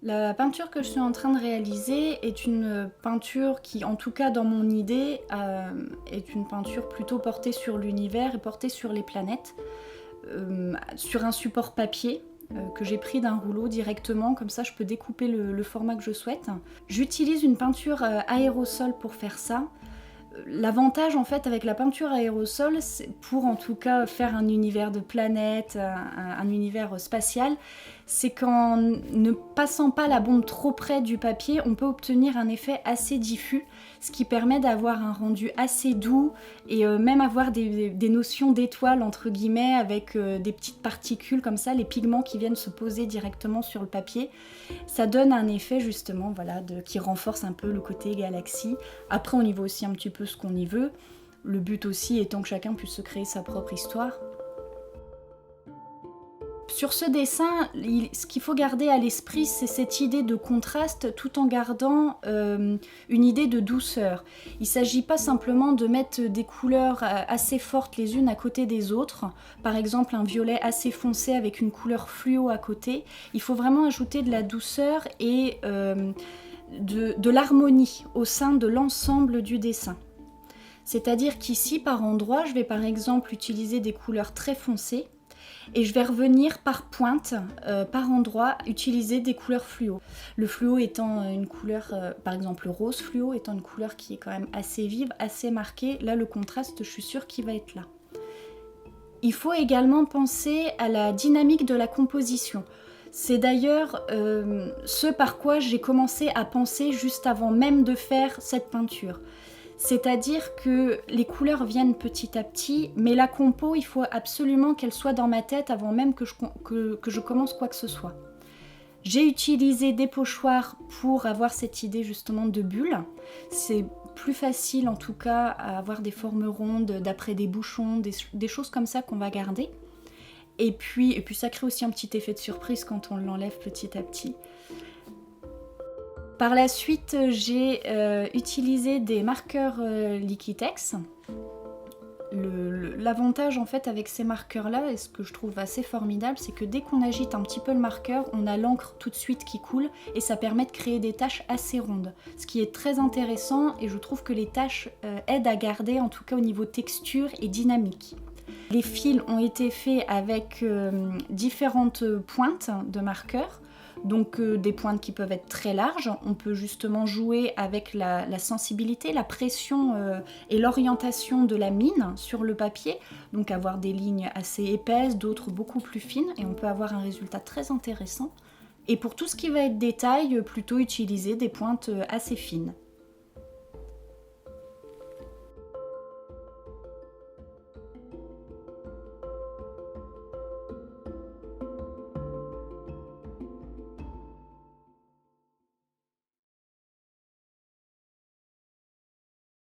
La peinture que je suis en train de réaliser est une peinture qui, en tout cas dans mon idée, est une peinture plutôt portée sur l'univers et portée sur les planètes, sur un support papier que j'ai pris d'un rouleau directement, comme ça je peux découper le format que je souhaite. J'utilise une peinture aérosol pour faire ça. L'avantage en fait avec la peinture aérosol, c'est pour en tout cas faire un univers de planète, un univers spatial, c'est qu'en ne passant pas la bombe trop près du papier, on peut obtenir un effet assez diffus, ce qui permet d'avoir un rendu assez doux et même avoir des notions d'étoiles entre guillemets avec des petites particules comme ça, les pigments qui viennent se poser directement sur le papier. Ça donne un effet justement voilà, qui renforce un peu le côté galaxie. Après on y voit aussi un petit peu ce qu'on y veut. Le but aussi étant que chacun puisse se créer sa propre histoire. Sur ce dessin, ce qu'il faut garder à l'esprit, c'est cette idée de contraste tout en gardant une idée de douceur. Il ne s'agit pas simplement de mettre des couleurs assez fortes les unes à côté des autres, par exemple un violet assez foncé avec une couleur fluo à côté. Il faut vraiment ajouter de la douceur et de l'harmonie au sein de l'ensemble du dessin. C'est-à-dire qu'ici, par endroits, je vais par exemple utiliser des couleurs très foncées et je vais revenir par pointe, par endroit, utiliser des couleurs fluo. Le fluo étant une couleur, par exemple le rose fluo étant une couleur qui est quand même assez vive, assez marquée. Là, le contraste, je suis sûre qu'il va être là. Il faut également penser à la dynamique de la composition. C'est d'ailleurs ce par quoi j'ai commencé à penser juste avant même de faire cette peinture. C'est-à-dire que les couleurs viennent petit à petit, mais la compo, il faut absolument qu'elle soit dans ma tête avant même que je commence quoi que ce soit. J'ai utilisé des pochoirs pour avoir cette idée justement de bulle. C'est plus facile en tout cas à avoir des formes rondes d'après des bouchons, des choses comme ça qu'on va garder. Et puis ça crée aussi un petit effet de surprise quand on l'enlève petit à petit. Par la suite, j'ai utilisé des marqueurs Liquitex. L'avantage en fait avec ces marqueurs-là, et ce que je trouve assez formidable, c'est que dès qu'on agite un petit peu le marqueur, on a l'encre tout de suite qui coule et ça permet de créer des taches assez rondes. Ce qui est très intéressant et je trouve que les taches aident à garder, en tout cas au niveau texture et dynamique. Les fils ont été faits avec différentes pointes de marqueurs. Donc des pointes qui peuvent être très larges, on peut justement jouer avec la sensibilité, la pression et l'orientation de la mine sur le papier, donc avoir des lignes assez épaisses, d'autres beaucoup plus fines, et on peut avoir un résultat très intéressant. Et pour tout ce qui va être détail, plutôt utiliser des pointes assez fines.